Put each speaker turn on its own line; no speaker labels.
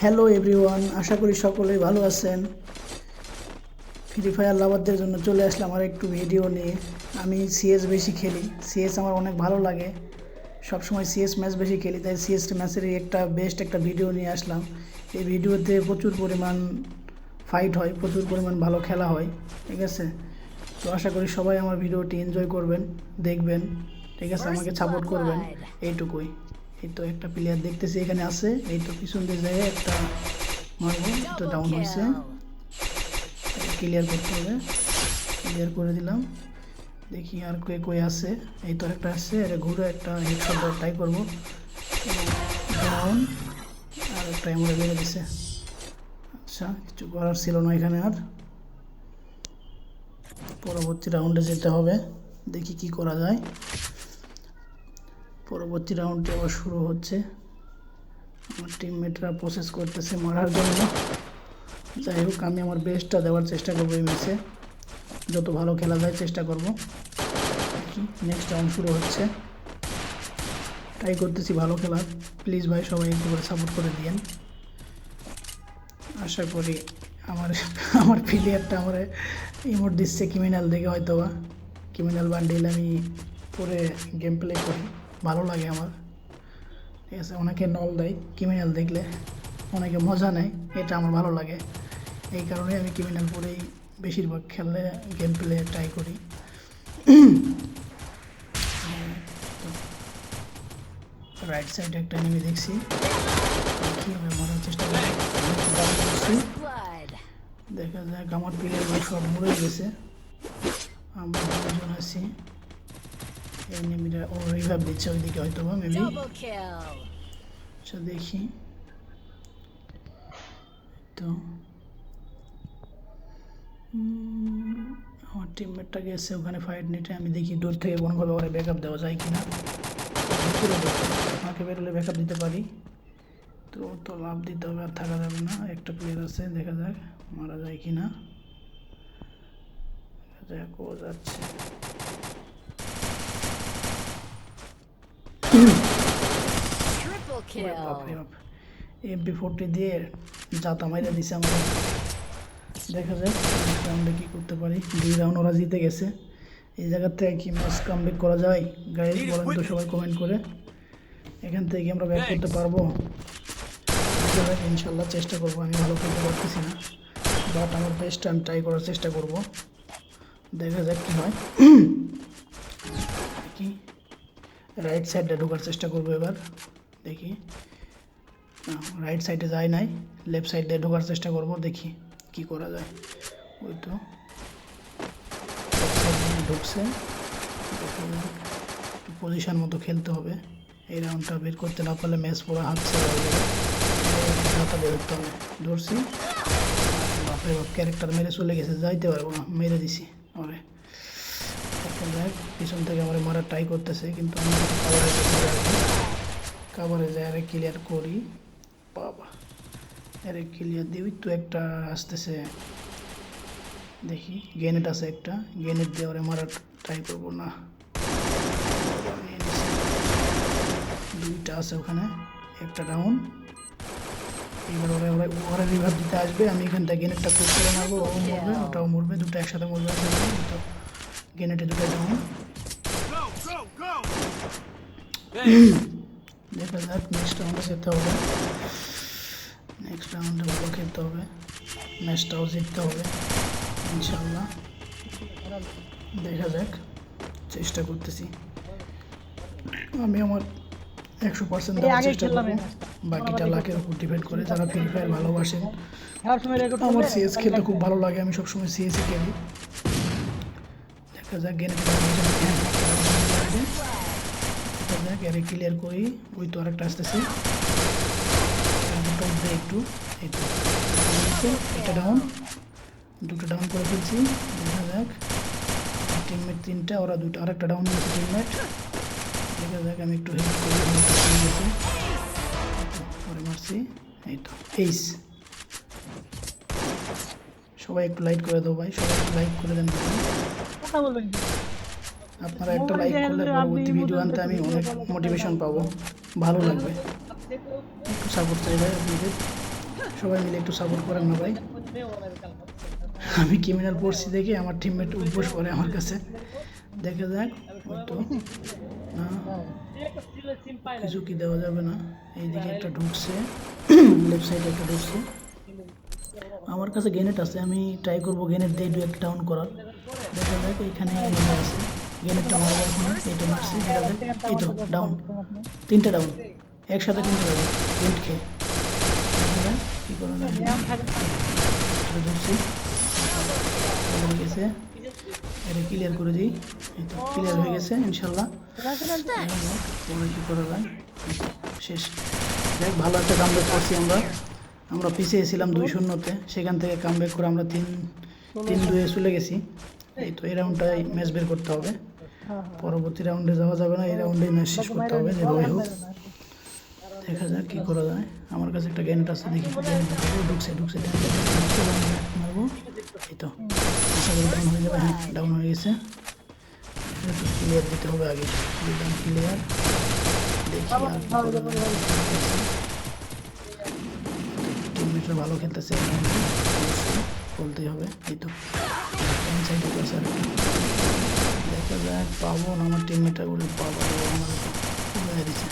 Hello everyone, আশা করি সকলেই ভালো আছেন। ফ্রি ফায়ার লাভারদের জন্য চলে আসলাম আর একটু ভিডিও নিয়ে। আমি সিএস বেশি খেলি, সিএস আমার অনেক ভালো লাগে, সবসময় সিএস ম্যাচ বেশি খেলি, তাই সিএস ম্যাচেরই একটা বেস্ট একটা ভিডিও নিয়ে আসলাম। এই ভিডিওতে প্রচুর পরিমাণ ফাইট হয়, প্রচুর পরিমাণ ভালো খেলা হয়, ঠিক আছে। তো আশা করি সবাই আমার ভিডিওটি এনজয় করবেন, দেখবেন, ঠিক আছে, আমাকে সাপোর্ট করবেন, এইটুকুই। এই তো একটা প্লেয়ার দেখতেছি এখানে আছে, এই তো পিছন দিয়ে যায় একটা মারবো, তো ডাউন হয়েছে, ক্লিয়ার করতে হবে, ক্লিয়ার করে দিলাম। দেখি আর কে কই আছে, এই তো একটা আসছে, এটা ঘুরে একটা হেডশট দেওয়ার ট্রাই করবো, ডাউন, আর একটা এমন বেড়ে দিছে। আচ্ছা, কিছু করার ছিল না এখানে আর, পরবর্তী রাউন্ডে যেতে হবে, দেখি কি করা যায়। পরবর্তী রাউন্ডটি আবার শুরু হচ্ছে, আমার টিমমেটরা প্রসেস করতেছে মারার জন্য। যাই হোক, আমি আমার বেস্টটা দেওয়ার চেষ্টা করবো এই ম্যাচে, যত ভালো খেলা যায় চেষ্টা করব। নেক্সট রাউন্ড শুরু হচ্ছে, ট্রাই করতেছি ভালো খেলার। প্লিজ ভাই সবাই একটু করে সাপোর্ট করে দিয়েন। আশা করি আমার আমার প্লেয়ারটা আমার ইমোট দিচ্ছে ক্রিমিনাল দেখে, হয়তো বা ক্রিমিনাল বান্ডিল আমি পরে গেম প্লে করি, ভালো লাগে আমার, ঠিক আছে। অনেকে নল দেয় ক্রিমিনাল দেখলে, অনেকে মজা নেয়, এটা আমার ভালো লাগে, এই কারণে আমি ক্রিমিনাল পরেই বেশিরভাগ খেললে গেম প্লে ট্রাই করি। রাইট সাইডে একটা এনিমি দেখছি, কীভাবে মারার চেষ্টা করছি, দেখা যাক। আমার প্লেয়ারগুলো সব মরে গেছে, আমরা দুজন আছি, এনিমিরা ও রিভাইভ দিচ্ছে ওইদিকে হয়তো বা মেবি। আচ্ছা দেখি তো, আমার টিমমেটটা গেছে ওখানে ফাইট নিতে, আমি দেখি দূর থেকে কোনোভাবে ওরা ব্যাকআপ দেওয়া যায় কিনা। আমাকে বেরোলে ব্যাকআপ দিতে পারি, তো তো লাভ দিতে হবে, আর থাকা যাবে না। একটা প্লেয়ার আছে, দেখা যাক মারা যায় কিনা, দেখা যাক ও যাচ্ছে। MP40 দিয়ে জাতা মাইরা দিছে আমাদের, দেখা যাক রাউন্ডে কী করতে পারি। 2 রাউন্ড ওরা জিতে গেছে, এই জায়গার থেকে কি ম্যাচ কমপ্লিট করা যায় গাইস, বলেন তো সবাই কমেন্ট করে। এখান থেকে আমরা ব্যাক করতে পারবো ইনশাল্লাহ, চেষ্টা করবো। আমি ভালো খেলতে পারতেছি না, বাট আমার বেস্ট আমি ট্রাই করার চেষ্টা করব, দেখা যাক কী হয়। কি রাইট সাইডে ঢোকার চেষ্টা করবো এবার, দেখি। রাইট সাইডে যায় নাই, লেফট সাইডে ঢোকার চেষ্টা করব, দেখি কি করা যায়। ওই তো ঢুকছে, একটু পজিশন মতো খেলতে হবে, এই রাউন্ডটা বের করতে না পারলে ম্যাচ পুরো হাতছে হয়ে যাবে। বের করতে হবে, ধরছি, বাপরে বাপ, ক্যারেক্টার মেরে চলে গেছে, যাইতে পারবো না, মেরে দিছি ওরে। দেখ পিছন থেকে আমার মারা ট্রাই করতেছে, কিন্তু আমি কাভারে যাই, আরে ক্লিয়ার করি, বাবা আরে ক্লিয়ার দিবি তো। একটা আসতেছে, দেখি গ্রেনেড আছে একটা, গ্রেনেড দিয়ে ওরে মারা ট্রাই করবো না, দুইটা আছে ওখানে, একটা ডাউন। এবার ওরা ওরা ওরা রিভাইভ দিতে আসবে, আমি এখান থেকে গ্রেনেডটা পুশ করে মারবো, ও মরবে, ওটাও মরবে, দুটো একসাথে মরবে। তো গ্রেনেডে দুটো ডাউন, দেখা যাক নেক্সট রাউন্ডে যেতে হবে, নেক্সট রাউন্ডে ভালো খেলতে হবে, ম্যাচটাও জিততে হবে ইনশাল্লাহ। দেখা যাক, চেষ্টা করতেছি আমি আমার 100% দেওয়ার চেষ্টা করবো, বাকিটা লাখের উপর ডিপেন্ড করে। যারা ফ্রি ফায়ার ভালোবাসেন, আমার সিএস খেলতে খুব ভালো লাগে, আমি সবসময় সিএসই খেলি। দেখা যাক গ্যারে ক্লিয়ার করি, ওই তো আরেকটা আসতেছে, একটু এই তো এটা ডাউন, দুটো ডাউন করে ফেলছি। দেখা যাক টিমমেট 3টা, ওরা 2টা, আরেকটা ডাউন হয়েছে টিমমেট, দেখা যাক আমি একটু হেল্প করি, পরে মারছি, এই তো এইস। সবাই একটু লাইক করে দাও ভাই, সবাই একটু লাইক করে দেন, আপনারা একটা লাইক করলে পরবর্তী ভিডিও আনতে আমি অনেক মোটিভেশন পাবো, ভালো লাগবে, একটু সাপোর্ট চাই ভাই আপনাদের। সবাই মিলে একটু সাপোর্ট করেন না ভাই। আমি ক্রিমিনাল পড়ছি দেখে আমার টিমমেট উপোস করে আমার কাছে। দেখা যাক, হয়তো না কিছু কি দেওয়া যাবে না। এইদিকে একটা ঢুকছে, লেফট সাইডে একটা ঢুকছে। আমার কাছে গ্রেনেড আছে, আমি ট্রাই করবো গ্রেনেড দিয়ে দু একটা ডাউন করার। দেখা যাক, এখানে এনিমি আছে, গ্রেনেডটা মারবো এখন। এইটা মারছি, দেখা যাক। এই তো ডাউন, তিনটা ডাউন একসাথে, তিনটা ডাউন গ্রেনেড খেয়ে। দেখা যাক কী করা যায়। ঢুকছি, হয়ে গেছে, এটা ক্লিয়ার করে দিই। এই তো ক্লিয়ার হয়ে গেছে ইনশাল্লাহ। পরে কী করা যায়, শেষ। দেখ, ভালো একটা কামব্যাক করছি আমরা। আমরা পিছিয়ে ছিলাম 2-0-তে, সেখান থেকে কামব্যাক করে আমরা 3-2-এ চলে গেছি। এই তো এই রাউন্ডটাই ম্যাচ বের করতে হবে, পরবর্তী রাউন্ডে যাওয়া যাবে না, এই রাউন্ডেই ম্যাচ শেষ করতে হবে যেভাবে হোক। দেখা যাক কী করা যায়। আমার কাছে একটা গ্যানেট আছে, দেখি ঢুকছে মারবো। এই তো আশা করি ডাউন হয়ে যাবে। হ্যাঁ, ডাউন হয়ে গেছে। ক্লিয়ার দিতে হবে আগে, দিলাম ক্লিয়ার। দেখি আর কি করা যায়। টিমমেটরা ভালো খেলতেছে, বলতেই হবে। এই তো দেখা যাক পাবো না, আমার টিমমেটরা বলে পাবো, আমার দিচ্ছে।